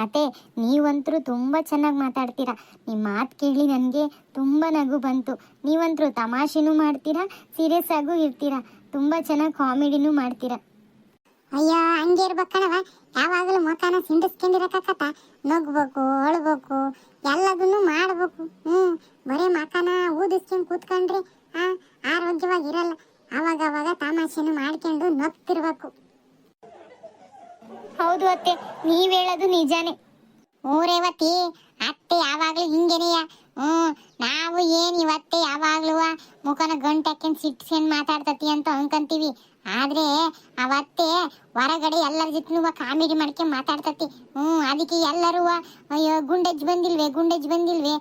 ಅತ್ತೆ, ನೀವಂತರೂ ತುಂಬ ಚೆನ್ನಾಗಿ ಮಾತಾಡ್ತೀರಾ. ನಿಮ್ಮ ಮಾತು ಕೇಳಿ ನನಗೆ ತುಂಬ ನಗು ಬಂತು. ನೀವಂತರೂ ತಮಾಷೆನೂ ಮಾಡ್ತೀರಾ, ಸೀರಿಯಸ್ ಆಗೂ ಇರ್ತೀರಾ. ತುಂಬ ಚೆನ್ನಾಗಿ ಕಾಮಿಡಿನೂ ಮಾಡ್ತೀರಾ. ಅಯ್ಯೋ, ಹಂಗೆ ಇರ್ಬೇಕಣವ. ಯಾವಾಗಲೂ ಮುಖಾನ ಸಿಂಡಿಸ್ಕೊಂಡಿರಕತ್ತ. ನಗ್ಬೇಕು, ಅಳ್ಬೇಕು, ಎಲ್ಲದನ್ನು ಮಾಡ್ಬೇಕು. ಬರೀ ಮಖಾನ ಊದಿಸ್ಕೊಂಡು ಕೂತ್ಕೊಂಡ್ರೆ ಆರೋಗ್ಯವಾಗಿರಲ್ಲ. ಅವಾಗ ತಮಾಷೆನು ಮಾಡ್ಕೊಂಡು ನಗ್ತಿರ್ಬೇಕು. ಹೌದು ಅತ್ತೆ, ನೀವ್ ಹೇಳೋದು ನಿಜಾನೇ. ರೇವತಿ, ಅತ್ತೆ ಯಾವಾಗ್ಲೂ ಹಿಂಗೇನೆಯ. ನಾವು ಏನ್ ಇವತ್ತೆ ಯಾವಾಗ್ಲೂ ಮುಖನ ಗಂಟು ಹಾಕ್ಯಂಡ್ ಸಿಟ್ಸ್ಕೊಂಡ್ ಮಾತಾಡ್ತತಿ ಅಂತ ಅನ್ಕಂತೀವಿ. ಆದ್ರೆ ಅವತ್ತೆ ಹೊರಗಡೆ ಎಲ್ಲರ ಜೊತೆ ಕಾಮಿಡಿ ಮಾಡ್ಕೊಂಡ್ ಮಾತಾಡ್ತತಿ. ಅದಕ್ಕೆ ಎಲ್ಲರೂ ಅಯ್ಯೋ ಗುಂಡಜ್ಜಿ ಬಂದಿಲ್ವೇ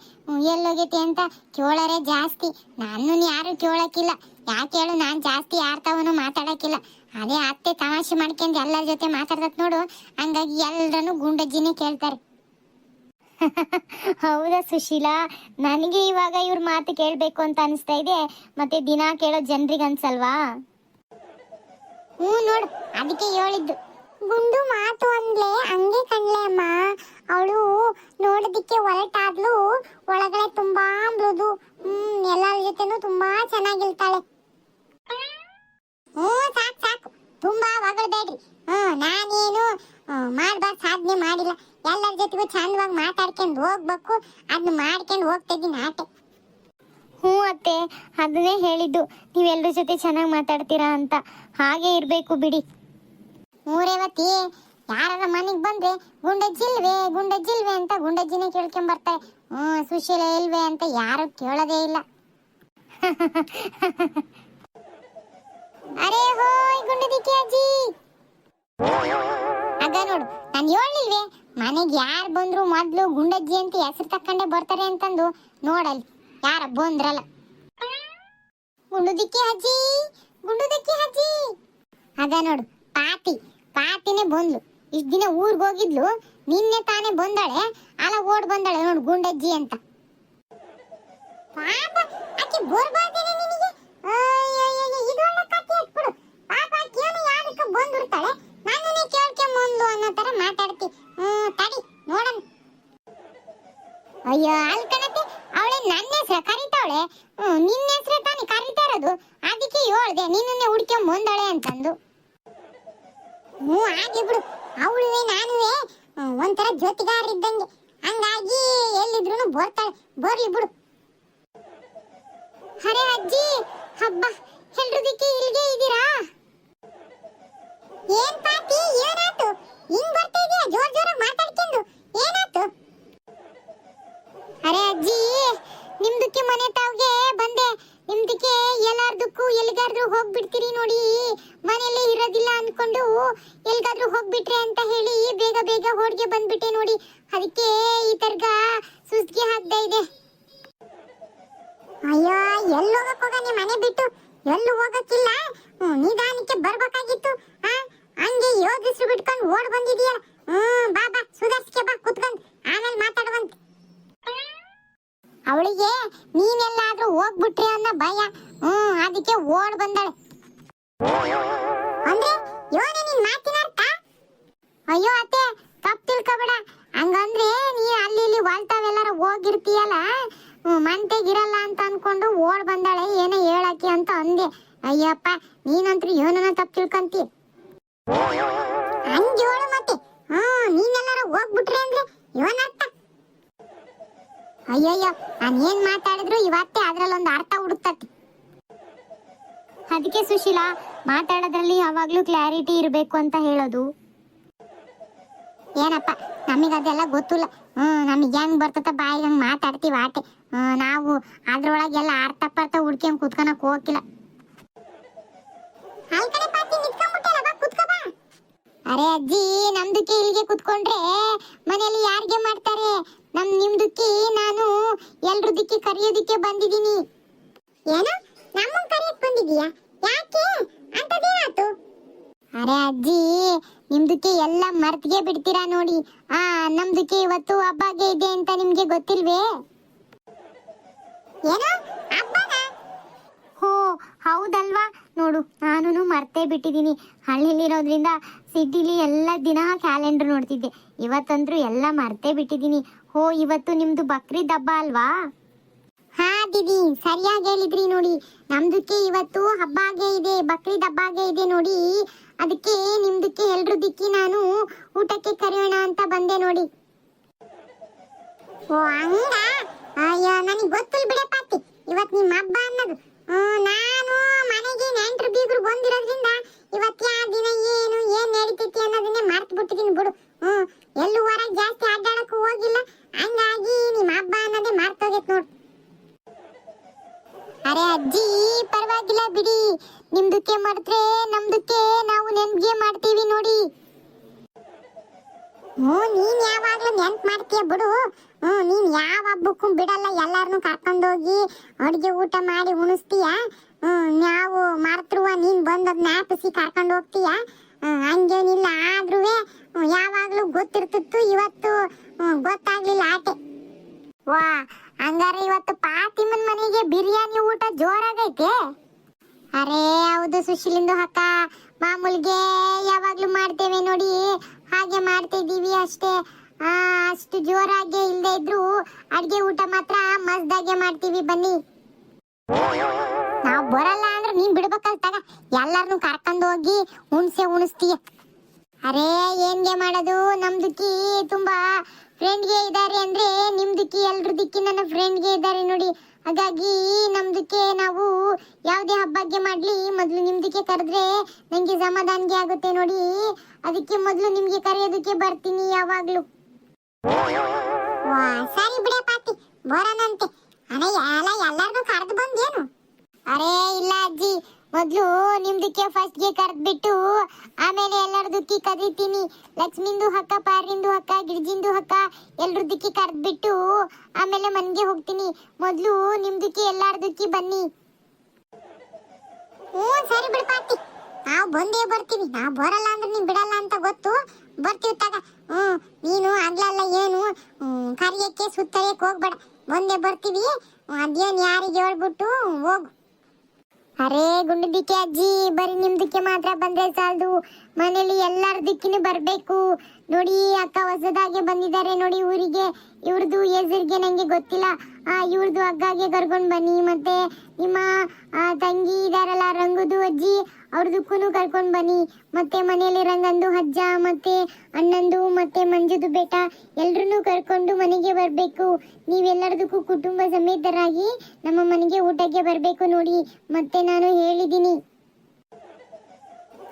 ಎಲ್ಲೋಗೈತಿ ಅಂತ ಕೇಳೋರೆ ಜಾಸ್ತಿ. ನಾನು ಯಾರು ಕೇಳಕ್ಕಿಲ್ಲ. ಯಾಕೆ ಹೇಳು, ನಾನ್ ಜಾಸ್ತಿ ಯಾರ್ತವನು ಮಾತಾಡಕ್ಕಿಲ್ಲ. ಅದೇ ಅತ್ತೆ ತಮಾಷೆ ಮಾಡ್ಕೊಂಡು ಎಲ್ಲರ ಜೊತೆ ಮಾತಾಡ್ತತ್ ನೋಡು, ಹಂಗಾಗಿ ಎಲ್ಲರನ್ನು ಗುಂಡಜ್ಜಿನೇ ಕೇಳ್ತಾರೆ. ಹೌದಾ ಸುಶೀಲಾ, ನನಗೆ ಇವಾಗ ಇವ್ರ ಮಾತು ಕೇಳಬೇಕು ಅಂತ ಅನಿಸ್ತಾ ಇದೆ. ಮತ್ತೆ ದಿನ ಕೇಳೋ ಜನರಿಗೆ ಅನ್ಸಲ್ವಾ? ನೋಡು, ಅದಕ್ಕೆ ಹೇಳಿದ್ದು. ಗುಂಡು ಮಾತು ಅಂದ್ಲೆ ಹಂಗೆ ಕಣ್ಲೆ ಅಮ್ಮ. ಅವಳು ನೋಡೋದಿಕ್ಕೆ ಹೊರಟಾದ್ಲು, ಒಳಗಡೆ ತುಂಬಾ ಮೃದು. ಎಲ್ಲರ ಜೊತೆನೂ ತುಂಬಾ ಚೆನ್ನಾಗಿರ್ತಾಳೆ. ಸಾಕು, ತುಂಬಾ ಹೊಗಳ್ಬೇಡ್ರಿ. ನಾನೇನು ಮಾಡ್ಬಾರ್ದು ಸಾಧನೆ ಮಾಡಿಲ್ಲ. ಎಲ್ಲರ ಜೊತೆಗೂ ಚಂದವಾಗಿ ಮಾತಾಡ್ಕೊಂಡು ಹೋಗ್ಬೇಕು. ಅದನ್ನ ಮಾಡ್ಕೊಂಡು ಹೋಗ್ತಾ ಇದ್ದೀನಿ ಆಟೆ. ಅತ್ತೆ, ಅದನ್ನೇ ಹೇಳಿದ್ದು, ನೀವೆಲ್ಲರ ಜೊತೆ ಚೆನ್ನಾಗಿ ಮಾತಾಡ್ತೀರಾ ಅಂತ. ಹಾಗೆ ಇರಬೇಕು ಬಿಡಿ. ರೇವತಿ, ಯಾರ ಮನೆಗೆ ಬಂದ್ರೆ ಗುಂಡಜ್ಜಿಲ್ವೇ ಅಂತ ಗುಂಡಜ್ಜಿನೇ ಕೇಳ್ಕೊಂಬರ್ತಾರೆ. ಸುಶೀಲ ಇಲ್ವೇ ಅಂತ ಯಾರು ಕೇಳೋದೇ ಇಲ್ಲ. ಅರೆ ಹೋಯ್ ಗುಂಡದಿಕ್ಕಿ ಅಜ್ಜಿ. ಆಗ ನೋಡು, ನಾನು ಹೇಳಿಲ್ವೇ ಮನೆಗೆ ಯಾರು ಬಂದ್ರು ಮೊದ್ಲು ಗುಂಡಜ್ಜಿ ಅಂತ ಹೆಸರು ತಕ್ಕಂಡೆ ಬರ್ತಾರೆ ಅಂತಂದು. ನೋಡಲ್ಲಿ ಯಾರ ಬಂದ್ರಲ್ಲ. ಗುಂಡುದಿಕ್ಕಿ ಅಜ್ಜಿ. ಆಗ ನೋಡು, ಪಾತಿನೇ ಬಂದ್ಲು. ಇಷ್ಟ ದಿನ ಊರ್ಗ್ ಹೋಗಿದ್ಲು, ನಿನ್ನೆ ತಾನೇ ಬಂದಾಳೆ. ಅಲ್ಲ ಓಡ್ ಬಂದಾಳೆ ನೋಡು ಗುಂಡಜ್ಜಿ ಅಂತ. ಪಾಪ ಆಕಿ ಬರ್ಬಾರ್ದೇನೆ ನಿನಗೆ. ಇದು ಒಳ್ಳೆ ಕಥೆ ಬಿಡು. ಪಾಪ ಆಕಿಯನ್ನು ಯಾರಕ್ಕೆ ಬಂದಿರ್ತಾಳೆ, ನನ್ನನ್ನೇ ಕೇಳ್ಕೊಂಬಂದ್ಲು ಅನ್ನೋ ತರ ಮಾತಾಡ್ತಿ. ತಡಿ ನೋಡಣ. ಅಯ್ಯೋ ಅಲ್ಕಣತೆ, ಅವಳೆ ನನ್ನ ಹೆಸರು ಕರಿತಾವಳೆ. ನಿನ್ನ ಹೆಸರೇ ತಾನೇ ಕರಿತಾ ಇರೋದು. ಅದಕ್ಕೆ ಹೇಳ್ದೆ ನಿನ್ನನ್ನೇ ಹುಡ್ಕೊಂಬಂದಾಳೆ ಅಂತಂದು. ಹಾಗೆ ಬಿಡು. ಅವಳುವೆ ನಾನುವೆ ಒಂಥರ ಜೊತೆಗಾರ ಇದ್ದಂಗೆ. ಹಂಗಾಗಿ ಎಲ್ಲಿದ್ರು ಬರ್ತಾಳೆ. ಬರ್ಲಿ ಬಿಡು. ಅರೆ ಅಜ್ಜಿ, ಹಬ್ಬ ಎಲ್ರದಕ್ಕೆ ಇಲ್ಲಿಗೆ ಇದ್ದೀರಾ? ಏನ್ ಪಾತಿ, ಏನಾತು? ಹಿಂಗ್ ಬರ್ತಾ ಇದೀಯ ಜೋರಾಗಿ ಮಾತಾಡ್ಕೊಂಡು? ಏನಾತು? ಅರೆ ಅಜ್ಜಿ, ನಿಮ್ದಕ್ಕೆ ಮನೆ ತಾವ್ಗೆ ಬಂದೆ. ನಿಮ್ದಕ್ಕೆ ಎಲ್ಲಾರ್ದಕ್ಕೂ ಎಲ್ಲಿಗಾದ್ರೂ ಹೋಗ್ಬಿಡ್ತೀರಿ ನೋಡಿ. ಮನೆಯಲ್ಲೇ ಇರೋದಿಲ್ಲ ಅನ್ಕೊಂಡು ಎಲ್ಗಾದ್ರೂ ಹೋಗ್ಬಿಟ್ರೆ ಅಂತ ಹೇಳಿ ಬೇಗ ಹೊರಗೆ ಬಂದ್ಬಿಟ್ಟೆ ನೋಡಿ. ಅದಕ್ಕೆ ಈ ತರ್ಗ ಸುಸ್ಗೆ ಹಾಕ್ತಾ ಇದೆ. ಅಯ್ಯೋ, ಎಲ್ಲಿ ಹೋಗಕ್ ಹೋಗ? ನೀ ಮನೆ ಬಿಟ್ಟು ಎಲ್ಲೂ ಹೋಗಕ್ಕಿಲ್ಲ. ನಿಧಾನಕ್ಕೆ ಬರ್ಬೇಕಾಗಿತ್ತು. ಹಂಗೆ ಯೋಗಿಸ್ರು ಬಿಟ್ಕೊಂಡು ಓಡ್ ಬಂದಿದೀಯ. ಬಾ ಸುಧಾರ್ಸ್ಕೆ ಬಾ, ಕುತ್ಕೊಂಡ್ ಆಮೇಲೆ ಮಾತಾಡುವಂತ. ಅವಳಿಗೆ ನೀನೆಲ್ಲಾದ್ರೂ ಹೋಗ್ಬಿಟ್ರಿ ಅನ್ನೋ ಭಯ. ಅದಕ್ಕೆ ಓಡ್ ಬಂದಾಳೆ. ಅಂದ್ರೆ ಯೋನೆ ನಿನ್ ಮಾತಿನ ಅರ್ಥ? ಅಯ್ಯೋ ಅತ್ತೆ, ತಪ್ಪು ತಿಳ್ಕೊಬೇಡ. ಹಂಗಂದ್ರೆ ನೀ ಅಲ್ಲಿ ಇಲ್ಲಿ ವಾಲ್ತಾವೆಲ್ಲಾರ ಹೋಗಿರ್ತೀಯಲ್ಲ, ಮಂತೆಗಿರಲ್ಲ ಅಂತ ಅನ್ಕೊಂಡು ಓಡ್ ಬಂದಾಳೆ ಏನೋ ಹೇಳಕ್ಕೆ ಅಂತ ಅಂದೆ. ಅಯ್ಯಪ್ಪ, ನೀನಂತ್ರು ಏನನ್ನ ತಪ್ಪು ತಿಳ್ಕೊಂತಿ. ಹಂಗೇಳು ಮತ್ತೆ. ನೀನೆಲ್ಲಾರ ಹೋಗ್ಬಿಟ್ರಿ ಅಂದ್ರೆ ಏನರ್ಥ? ಅಯ್ಯಯ್ಯೋ, ನಾನು ಏನ್ ಮಾತಾಡಿದ್ರು ಇವತ್ತೇ ಅದ್ರಲ್ಲೊಂದು ಅರ್ಥ ಹುಡುಕ್ತತಿ. ಅದಕ್ಕೆ ಸುಶೀಲಾ, ಮಾತಾಡೋದ್ರಲ್ಲಿ ಯಾವಾಗ್ಲೂ ಕ್ಲಾರಿಟಿ ಇರಬೇಕು ಅಂತ ಹೇಳೋದು. ಏನಪ್ಪ, ನಮಗದೆಲ್ಲ ಗೊತ್ತಿಲ್ಲ. ನಮಗೆ ಹೆಂಗ್ ಬರ್ತದ ಬಾಯಿಗೆ ಹಂಗ್ ಮಾತಾಡ್ತೀವಿ ಆಟೆ. ನಾವು ಅದ್ರೊಳಗೆಲ್ಲ ಅರ್ಥ ಹುಡ್ಕೊಂಡ್ ಕುತ್ಕೊಳಕ್ ಹೋಗಿಲ್ಲ. ಅರೆ ಅಜ್ಜಿ, ನಮ್ದಕ್ಕೆ ಇಲ್ಲಿಗೆ ಕುತ್ಕೊಂಡ್ರೆ ಮನೆಯಲ್ಲಿ ಯಾರಿಗೆ ಮಾಡ್ತಾರೆ? ನಿಮ್ದಕ್ಕೆ ನಾನು ಎಲ್ರದಕ್ಕೆ ಕರೆಯೋದಿಕ್ಕೆ ಬಂದಿದ್ದೀನಿ. ಏನು, ನಮ್ಮನ್ ಕರೆಯಕ್ ಬಂದಿದೀಯಾ? ಯಾಕೆ? ಅಂತದೇನಾತು? ಅರೆ ಅಜ್ಜಿ, ನಿಮ್ದಕ್ಕೆ ಎಲ್ಲ ಮರ್ತಿಗೆ ಬಿಡ್ತೀರಾ ನೋಡಿ. ನಮ್ದಕ್ಕೆ ಇವತ್ತು ಹಬ್ಬಗೆ ಇದೆ ಅಂತ ನಿಮ್ಗೆ ಗೊತ್ತಿಲ್ವೇ? ಏನು ಹಬ್ಬನ? ಹೋ ಹೌದಲ್ವಾ? ನೋಡು, ನಾನು ಮರ್ತೇ ಬಿಟ್ಟಿದ್ದೀನಿ. ಹಳ್ಳಿಲಿರೋದ್ರಿಂದ ಸಿಟಿಲಿ ಎಲ್ಲ ದಿನ ಕ್ಯಾಲೆಂಡರ್ ನೋಡ್ತಿದ್ದೆ. ಇವತ್ತಂದ್ರೂ ಎಲ್ಲ ಮರ್ತೇ ಬಿಟ್ಟಿದ್ದೀನಿ. ಹೋ, ಇವತ್ತು ನಿಮ್ದು ಬಕ್ರೀದ್ ಹಬ್ಬ ಅಲ್ವಾ? ಹಾ ದೀದಿ, ಸರಿಯಾಗಿ ಹೇಳಿದ್ರಿ ನೋಡಿ. ನಮ್ದಕ್ಕೆ ಇವತ್ತು ಹಬ್ಬಾಗೆ ಇದೆ, ಬಕ್ರೀದ್ ಹಬ್ಬಾಗೆ ಇದೆ ನೋಡಿ. ಅದಕ್ಕೆ ನಿಮ್ದಕ್ಕೆ ಎಲ್ರದಕ್ಕೆ ನಾನು ಊಟಕ್ಕೆ ಕರೆಯೋಣ ಅಂತ ಬಂದೆ ನೋಡಿ. ಓ ಹಂಗ? ಅಯ್ಯೋ, ನನಗೆ ಗೊತ್ತಿಲ್ಲ ಬಿಡಪ್ಪಾತಿ ಇವತ್ತು ನಿಮ್ಮ ಹಬ್ಬ ಅನ್ನೋದು. ನಾನು ಮನೆಗೆ ನೆಂಟರು ಬೀಗರು ಬಂದಿರೋದ್ರಿಂದ ಇವತ್ತು ಯಾವ ದಿನ ಏನ್ ನಡೀತೈತಿ ಅನ್ನೋದನ್ನೇ ಮರ್ತು ಬಿಟ್ಟಿದ್ದೀನಿ ಬಿಡು. ಎಲ್ಲೂ ಹೊರಗೆ ಜಾಸ್ತಿ ಅಡ್ಡಾಡಕ್ಕೂ ಹೋಗಿಲ್ಲ, ಹಂಗಾಗಿ ನಿಮ್ಮ ಹಬ್ಬ ಅನ್ನೋದೇ ಮರ್ತೋಗೈತೆ ನೋಡು. ಅರೆ ಅಜ್ಜಿ, ಪರವಾಗಿಲ್ಲ ಬಿಡಿ. ನಿಮ್ದಕ್ಕೆ ಮಾಡಿದ್ರೆ ನಮ್ದಕ್ಕೆ ನಾವು ನೆನ್ಪಿಗೆ ಮಾಡ್ತೀವಿ ನೋಡಿ. ನೀನ್ ಯಾವಾಗ್ಲೂ ನೆನ್ಪು ಮಾಡ್ತೀಯ ಬಿಡು. ನೀನ್ ಯಾವ ಹಬ್ಬಕ್ಕೂ ಬಿಡಲ್ಲ, ಎಲ್ಲಾರನು ಕರ್ಕೊಂಡೋಗಿ ಅಡುಗೆ ಊಟ ಮಾಡಿ ಉಣಿಸ್ತೀಯ. ನಾವು ಮರ್ತರುವ ನೀನ್ ಬಂದದ್ ಜ್ಞಾಪಿಸಿ ಕರ್ಕೊಂಡು ಹೋಗ್ತೀಯ. ಹಂಗೇನಿಲ್ಲ, ಆದ್ರೂ ಯಾವಾಗ್ಲೂ ಗೊತ್ತಿರ್ತಿತ್ತು, ಇವತ್ತು ಗೊತ್ತಾಗ್ಲಿಲ್ಲ ಆಟೆ. ವಾ, ಹಂಗಾರೆ ಇವತ್ತು ಪಾತಿಮನ್ ಮನೆಗೆ ಬಿರಿಯಾನಿ ಊಟ ಜೋರಾಗೈತೆ. ಅರೇ ಹೌದು ಸುಶೀಲಿಂದು ಅಕ್ಕ, ಮಾಮೂಲಿಗೆ ಯಾವಾಗ್ಲೂ ಮಾಡ್ತೇವೆ ನೋಡಿ, ಹಾಗೆ ಮಾಡ್ತಾ ಇದೀವಿ ಅಷ್ಟೇ. ಅಷ್ಟು ಜೋರಾಗಿ ಇಲ್ಲದೆ ಇದ್ರು ಅಡ್ಗೆ ಊಟ ಮಾತ್ರ ಮಸ್ದಾಗೆ ಮಾಡ್ತೀವಿ. ಬನ್ನಿ. ನಾವು ಬರಲ್ಲ ಅಂದ್ರೆ ನೀನ್ ಬಿಡ್ಬೇಕಲ್ ತಗ, ಎಲ್ಲಾರನು ಕರ್ಕೊಂಡು ಹೋಗಿ ಉಣಿಸ್ತೀಯ. ಅರೇ ಏನ್ಗೆ ಮಾಡೋದು, ನಮ್ದಕ್ಕಿ ತುಂಬಾ ಫ್ರೆಂಡ್ಗೆ ಇದ್ದಾರೆ ಅಂದ್ರೆ ನಿಮ್ದಕ್ಕಿ ಎಲ್ರದಕ್ಕಿ ನನ್ನ ಫ್ರೆಂಡ್ಗೆ ಇದ್ದಾರೆ ನೋಡಿ. ಹಾಗಾಗಿ ನಮ್ದಕ್ಕೆ ನಾವು ಯಾವುದೇ ಹಬ್ಬಕ್ಕೆ ಮಾಡ್ಲಿ ಮೊದಲು ನಿಮ್ದಕ್ಕೆ ಕರೆದ್ರೆ ನಂಗೆ ಸಮಾಧಾನಗೆ ಆಗುತ್ತೆ ನೋಡಿ. ಅದಕ್ಕೆ ಮೊದಲು ನಿಮ್ಗೆ ಕರೆಯೋದಕ್ಕೆ ಬರ್ತೀನಿ ಯಾವಾಗ್ಲೂ. ಸರಿ ಬಿಡೆ ಪಾತಿ, ಬರೋಣಂತೆ. ಎಲ್ಲಾರ್ಗೂ ಕರೆದು ಬಂದೇನು? ಅರೇ ಇಲ್ಲ ಅಜ್ಜಿ, ಮೊದ್ಲು ನಿಮ್ದಕ್ಕೆ ಫಸ್ಟ್ಗೆ ಕರೆದ್ಬಿಟ್ಟು ಆಮೇಲೆ ಎಲ್ಲರದಕ್ಕೆ ಕರೀತೀನಿ. ಲಕ್ಷ್ಮಿಂದು ಅಕ್ಕ, ಪಾರಿಂದು ಅಕ್ಕ, ಗಿರ್ಜಿಂದು ಅಕ್ಕ ಎಲ್ರದಕ್ಕೆ ಕರೆದ್ಬಿಟ್ಟು ಆಮೇಲೆ ಮನೆಗೆ ಹೋಗ್ತೀನಿ. ಮೊದ್ಲು ನಿಮ್ದಕ್ಕೆ ಎಲ್ಲಾರ್ದಕ್ಕೆ ಬನ್ನಿ. ಸರಿ ಬಿಡ್ಪಾತಿ, ನಾವು ಬಂದೇ ಬರ್ತೀವಿ. ನಾವು ಬರಲ್ಲ ಅಂದ್ರೆ ನೀನ್ ಬಿಡಲ್ಲ ಅಂತ ಗೊತ್ತು, ಬರ್ತೀವಿ ತಗ. ನೀನು ಆಗ್ಲಲ್ಲ ಏನು ಕರಿಯಕ್ಕೆ ಸುತ್ತರಿಯಕ್ಕೆ ಹೋಗ್ಬೇಡ, ಬಂದೇ ಬರ್ತೀವಿ. ಅದೇನ್ ಯಾರಿಗೆ ಹೇಳ್ಬಿಟ್ಟು ಹೋಗು. ಅರೇ ಗುಂಡದಿಕ್ಕೆ ಅಜ್ಜಿ, ಬರೀ ನಿಮ್ದಕ್ಕೆ ಮಾತ್ರ ಬಂದ್ರೆ ಸಾಲದು, ಮನೇಲಿ ಎಲ್ಲಾರ ದಿಕ್ಕಿನೂ ಬರ್ಬೇಕು ನೋಡಿ. ಅಕ್ಕ ಹೊಸದಾಗೆ ಬಂದಿದ್ದಾರೆ ನೋಡಿ ಊರಿಗೆ, ಇವ್ರದ್ದು ಹೆಸರಿಗೆ ನಂಗೆ ಗೊತ್ತಿಲ್ಲ. ಇವ್ರದ್ದು ಅಗ್ಗಾಗೆ ಕರ್ಕೊಂಡು ಬನ್ನಿ. ಮತ್ತೆ ನಿಮ್ಮ ತಂಗಿ ಇದಾರಲ್ಲ ರಂಗುದು ಅಜ್ಜಿ, ಅವ್ರದಕ್ಕೂ ಕರ್ಕೊಂಡು ಬನ್ನಿ. ಮತ್ತೆ ಮನೆಯಲ್ಲಿ ರಂಗಂದು ಅಜ್ಜ, ಮತ್ತೆ ಅಣ್ಣಂದು, ಮತ್ತೆ ಮಂಜುದು ಬೇಟ ಎಲ್ರನ್ನೂ ಕರ್ಕೊಂಡು ಮನೆಗೆ ಬರ್ಬೇಕು. ನೀವೆಲ್ಲರದಕ್ಕೂ ಕುಟುಂಬ ಸಮೇತರಾಗಿ ನಮ್ಮ ಮನೆಗೆ ಊಟಕ್ಕೆ ಬರ್ಬೇಕು ನೋಡಿ. ಮತ್ತೆ ನಾನು ಹೇಳಿದ್ದೀನಿ.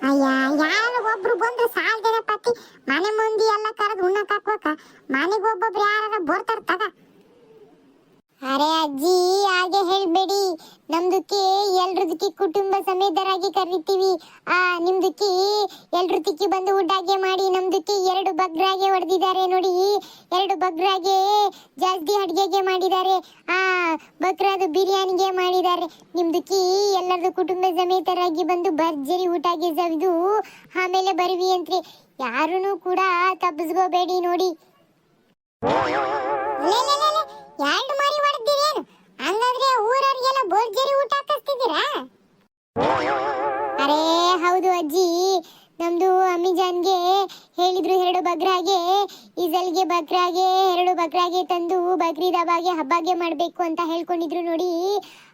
ಅಯ್ಯ, ಯಾರು ಒಬ್ರು ಬಂದ್ರೆ ಸಾಲ್ದೇನೆ ಪತಿ, ಮನೆ ಮಂದಿ ಎಲ್ಲ ಕರೆದು ಉಣ್ಣಕ್ ಹಾಕೋಕ ಮನೆಗೊಬ್ಬೊಬ್ರು ಯಾರ ಬರ್ತಾರ ತಗ. ಅರೆ ಅಜ್ಜಿ, ಹಾಗೆ ಹೇಳ್ಬೇಡಿ. ನಮ್ದಕ್ಕೆ ಎಲ್ರದಕ್ಕೆ ಕುಟುಂಬ ಸಮೇತರಾಗಿ ಕರಿತೀವಿ. ನಿಮ್ದಕ್ಕೆ ಎಲ್ರದಕ್ಕೆ ಬಂದು ಊಟಕ್ಕೆ ಮಾಡಿ. ನಮ್ದಕ್ಕೆ 2 ಬಗ್ರಾಗೆ ಹೊಡೆದಿದ್ದಾರೆ ನೋಡಿ, 2 ಬಗ್ರಾಗೆ ಜಾಸ್ತಿ ಅಡ್ಗೆಗೆ ಮಾಡಿದ್ದಾರೆ. ಬಕ್ರಾದು ಬಿರಿಯಾನಿಗೆ ಮಾಡಿದ್ದಾರೆ. ನಿಮ್ದಕ್ಕೆ ಎಲ್ಲರದು ಕುಟುಂಬ ಸಮೇತರಾಗಿ ಬಂದು ಭರ್ಜರಿ ಊಟಕ್ಕೆ ಸವಿದು ಆಮೇಲೆ ಬರುವಿ ಅಂತ್ರಿ. ಯಾರೂ ಕೂಡ ತಪ್ಪಿಸ್ಕೋಬೇಡಿ ನೋಡಿ. 2 ಮಾರಿ ಹೊಡೆದಿರೇನು? ಹಂಗಾದ್ರೆ ಊರವ್ರಿಗೆಲ್ಲ ಭರ್ಜರಿ ಊಟ ಹಾಕಿಸ್ತಿದ್ದೀರಾ? ಅರೇ ಹೌದು ಅಜ್ಜಿ, ನಮ್ದು ಅಮ್ಮಿಜಾನ್ಗೆ ಹೇಳಿದ್ರು 2 ಬಕ್ರಾಗೆ, ಈಸಲ್ಗೆ ಬಕ್ರಾಗೆ 2 ಬಕ್ರಾಗೆ ತಂದು ಬಕ್ರೀದ್ ಹಬ್ಬಗೆ ಮಾಡಬೇಕು ಅಂತ ಹೇಳ್ಕೊಂಡಿದ್ರು ನೋಡಿ.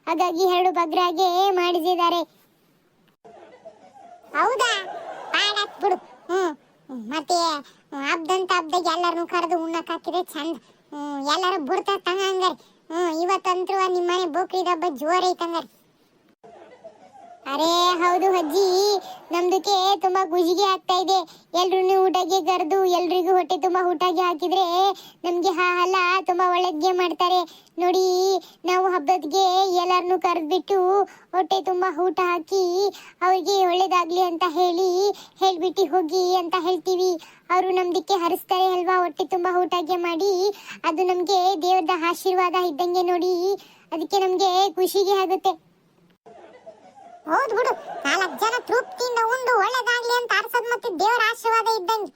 ಹಾಗಾಗಿ 2 ಬಕ್ರಾಗೆ ಮಾಡಿಸಿದ್ದಾರೆ. ಹೌದಾ? ಪಾಡಾತ್ ಬಿಡು. ಮತ್ತೆ ಹಬ್ಬದಾಗ ಎಲ್ಲರನ್ನು ಕರೆದು ಉಣ್ಣಕ್ ಹಾಕಿದ್ರೆ ಚಂದ. ಎಲ್ಲಾರು ಬಿಡ್ತಾರ ತಂಗ ಹಂಗಾರೆ. ಇವತ್ತಂತೂ ನಿಮ್ಮನೆ ಬಕ್ರೀದ್ ಹಬ್ಬ ಜೋರ್ ಐತಂಗಾರೆ. ಅರೇ ಹೌದು ಅಜ್ಜಿ, ನಮ್ದಕ್ಕೆ ತುಂಬಾ ಖುಷಿಗೆ ಆಗ್ತಾ ಇದೆ. ಎಲ್ರೂ ಊಟಕ್ಕೆ ಕರೆದು ಎಲ್ರಿಗೂ ಹೊಟ್ಟೆ ತುಂಬಾ ಊಟಕ್ಕೆ ಹಾಕಿದ್ರೆ ನಮ್ಗೆ ಅಲ್ಲ ತುಂಬಾ ಒಳ್ಳೇದ್ಗೆ ಮಾಡ್ತಾರೆ ನೋಡಿ. ನಾವು ಹಬ್ಬಕ್ಕೆ ಎಲ್ಲಾರನ್ನು ಕರೆದ್ಬಿಟ್ಟು ಹೊಟ್ಟೆ ತುಂಬಾ ಊಟ ಹಾಕಿ ಅವ್ರಿಗೆ ಒಳ್ಳೇದಾಗ್ಲಿ ಅಂತ ಹೇಳ್ಬಿಟ್ಟು ಹೋಗಿ ಅಂತ ಹೇಳ್ತೀವಿ. ಅವರು ನಮ್ದಕ್ಕೆ ಹರಿಸ್ತಾರೆ ಅಲ್ವಾ, ಹೊಟ್ಟೆ ತುಂಬಾ ಊಟಕ್ಕೆ ಮಾಡಿ. ಅದು ನಮ್ಗೆ ದೇವರದ ಆಶೀರ್ವಾದ ಇದ್ದಂಗೆ ನೋಡಿ. ಅದಕ್ಕೆ ನಮ್ಗೆ ಖುಷಿಗೆ ಆಗುತ್ತೆ. ಹೌದು ಬಿಡು, 4 ಜನ ತೃಪ್ತಿಯಿಂದ ಉಂಡು ಒಳ್ಳೇದಾಗ್ಲಿ ಅಂತ ಅರ್ಸದ್ ಮತ್ತೆ ದೇವರ ಆಶೀರ್ವಾದ ಇದ್ದಂಗೆ.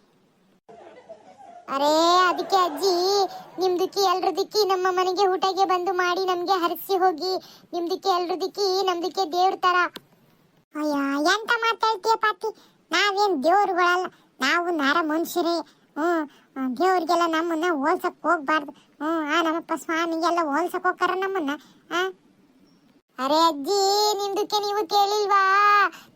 ಅರೇ ಅದಕ್ಕೆ ಅಜ್ಜಿ ನಿಮ್ದಕ್ಕೆ ಎಲ್ರದಕ್ಕಿ ನಮ್ಮ ಮನೆಗೆ ಊಟಗೆ ಬಂದು ಮಾಡಿ ನಮ್ಗೆ ಹರಿಸಿ ಹೋಗಿ. ನಿಮ್ದಕ್ಕೆ ಎಲ್ರದಕ್ಕಿ ನಮ್ದಕ್ಕೆ ದೇವ್ರ ತರ. ಅಯ್ಯ ಎಂತ ಮಾತಾಡ್ತೀಯ ಪಾತಿ, ನಾವೇನ್ ದೇವ್ರುಗಳಲ್ಲ, ನಾವು ನರ ಮನುಷ್ಯರೇ. ದೇವ್ರಿಗೆಲ್ಲ ನಮ್ಮನ್ನ ಹೋಲ್ಸಕ್ ಹೋಗ್ಬಾರ್ದು. ನಮ್ಮಪ್ಪ ಸ್ವಾಮಿಗೆಲ್ಲ ಹೋಲ್ಸಕ್ ಹೋಗ್ತಾರ ನಮ್ಮನ್ನ. ಅರೆ ಅಜ್ಜಿ ನಿಮ್ದಕ್ಕೆ ನೀವು ಕೇಳಿಲ್ವಾ?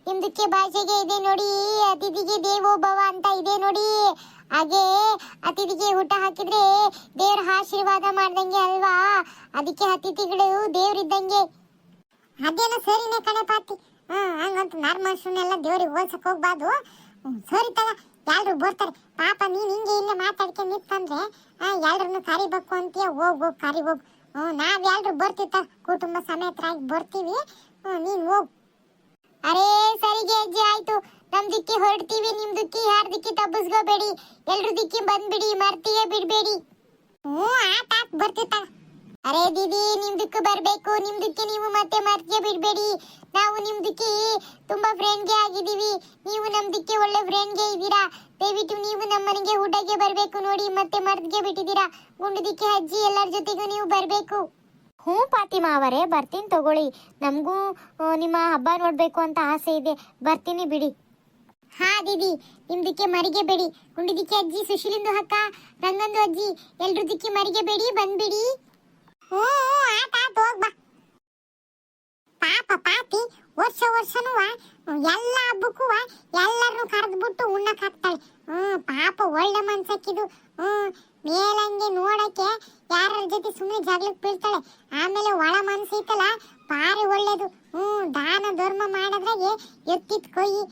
ನಿಮ್ದಕ್ಕೆ ಭಾಷೆಗೆ ಇದೆ ನೋಡಿ, ಅತಿಥಿಗೆ ದೇವೋ ಭವ ಅಂತ ಇದೆ ನೋಡಿ. ಹಾಗೆ ಅತಿಥಿಗೆ ಊಟ ಹಾಕಿದ್ರೆ ದೇವ್ರ ಆಶೀರ್ವಾದ ಮಾಡ್ದಂಗೆ ಅಲ್ವಾ? ಅದಕ್ಕೆ ಅತಿಥಿಗಳು ದೇವ್ರಿದ್ದಂಗೆ. ಅದೇನೋ ಸರಿನೇ ಕಣೆ ಪಾತಿ. ಹಂಗಂತ ನರ್ ಮನುಷ್ಯನೆಲ್ಲ ದೇವ್ರಿಗೆ ಹೋಲ್ಸಕ್ ಹೋಗ್ಬಾರ್ದು. ಸರಿ ತಗ, ಎಲ್ರು ಬರ್ತಾರೆ. ಪಾಪ ನೀನ್ ಹಿಂಗೆ ಇಲ್ಲೇ ಮಾತಾಡ್ಕೊಂಡು ನಿಂತಂದ್ರೆ ಎಲ್ರನ್ನು ಕರಿಬೇಕು ಅಂತೀಯ. ಹೋಗು ಕರಿ ಹೋಗು. ನಾವ್ ಎಲ್ರು ಬರ್ತಿತ್ತ ಕುಟುಂಬ ಸಮೇತರಾಗಿ ಬರ್ತೀವಿ. ನೀನ್ ಹೋಗು. ಅರೇ ಸರಿಗೆ ಅಜ್ಜಿ, ಆಯ್ತು. ನಮ್ದಕ್ಕೆ ಹೊರಡ್ತೀವಿ, ನಿಮ್ದಕ್ಕೆ ಯಾರ್ದಕ್ಕೆ ತಬ್ಬಿಸ್ಕೋಬೇಡಿ. ಎಲ್ರ ದಿಕ್ಕಿ ಬಂದ್ಬಿಡಿ, ಮರ್ತಿಯೇ ಬಿಡ್ಬೇಡಿ. ಆತ ಬರ್ತಿತ್ತ. ಅರೇ ದೀದಿ ನಿಮ್ದಕ್ಕೆ ಬರ್ಬೇಕು. ನಿಮ್ದಕ್ಕೆ ನೀವು ಮತ್ತೆ ಮರ್ತಿಯೇ ಬಿಡ್ಬೇಡಿ. ನಾವು ನಿಮ್ದಕ್ಕೆ ತುಂಬಾ ಫ್ರೆಂಡ್ಗೆ ಆಗಿದ್ದೀವಿ, ನೀವು ನಮ್ದಕ್ಕೆ ಒಳ್ಳೆ ಫ್ರೆಂಡ್ಗೆ ಇದ್ದೀರಾ. ದಯವಿಟ್ಟು ನೀವು ನಮ್ಮ ಮನೆಗೆ ಊಟಕ್ಕೆ ಬರ್ಬೇಕು ನೋಡಿ. ಮತ್ತೆ ಮರ್ತ್ಗೆ ಬಿಟ್ಟಿದ್ದೀರಾ. ಗುಂಡುದಿಕ್ಕೆ ಅಜ್ಜಿ ಎಲ್ಲರ ಜೊತೆಗೂ ನೀವು ಬರ್ಬೇಕು. ಹ್ಞೂ ಫಾತಿಮಾ ಅವರೇ, ಬರ್ತೀನಿ ತಗೊಳ್ಳಿ. ನಮಗೂ ನಿಮ್ಮ ಹಬ್ಬ ನೋಡಬೇಕು ಅಂತ ಆಸೆ ಇದೆ, ಬರ್ತೀನಿ ಬಿಡಿ. ಹಾ ದೀದಿ, ನಿಮ್ದಕ್ಕೆ ಮರಿಗೆ ಬೇಡಿ. ಗುಂಡುದಿಕ್ಕೆ ಅಜ್ಜಿ, ಸುಶೀಲಿಂದು ಅಕ್ಕ, ರಂಗಂದು ಅಜ್ಜಿ, ಎಲ್ರ ದಿಕ್ಕಿ ಮರಿಗೆ ಬೇಡಿ, ಬಂದ್ಬಿಡಿ. ಆತ ಹೋಗ್ಬಾ. ಪಾಪ ಪಾತಿ ವರ್ಷನೂ ಎಲ್ಲ ಹಬ್ಬಕ್ಕೂ ಎಲ್ಲರನ್ನು ಕರೆದ್ಬಿಟ್ಟು ಉಣ್ಣಕ್ ಹಾಕ್ತಾಳೆ. ಪಾಪ ಒಳ್ಳೆ ಮನ್ಸಕ್ಕಿದು. ಮೇಲಂಗೆ ನೋಡಕ್ಕೆ ಯಾರ ಜೊತೆ ಸುಮ್ಮನೆ ಜಗಳಕ್ಕೆ ಬೀಳ್ತಾಳೆ. ಆಮೇಲೆ ಒಳ ಮನ್ಸು ಐತಲ್ಲ ಭಾರಿ ಒಳ್ಳೇದು. ದಾನ ಧರ್ಮ ಮಾಡಿದ್ರಾಗೆ ಎತ್ತಿತ್ ಕೊಯ್ಯಿ.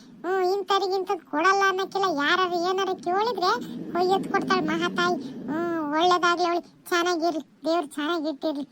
ಇಂಥರಿಗಿಂತದ್ ಕೊಡಲ್ಲ ಅನ್ನಕ್ಕಿಲ್ಲ. ಯಾರು ಏನಾರ ಕೇಳಿದ್ರೆ ಕೊಯ್ಯಿ ಎತ್ತು ಕೊಡ್ತಾಳೆ ಮಹಾತಾಯಿ. ಒಳ್ಳೇದಾಗ್ಲಿ ಅವಳಿ, ಚೆನ್ನಾಗಿರ್ಲಿ, ದೇವ್ರು ಚೆನ್ನಾಗಿಟ್ಟಿರ್ಲಿ.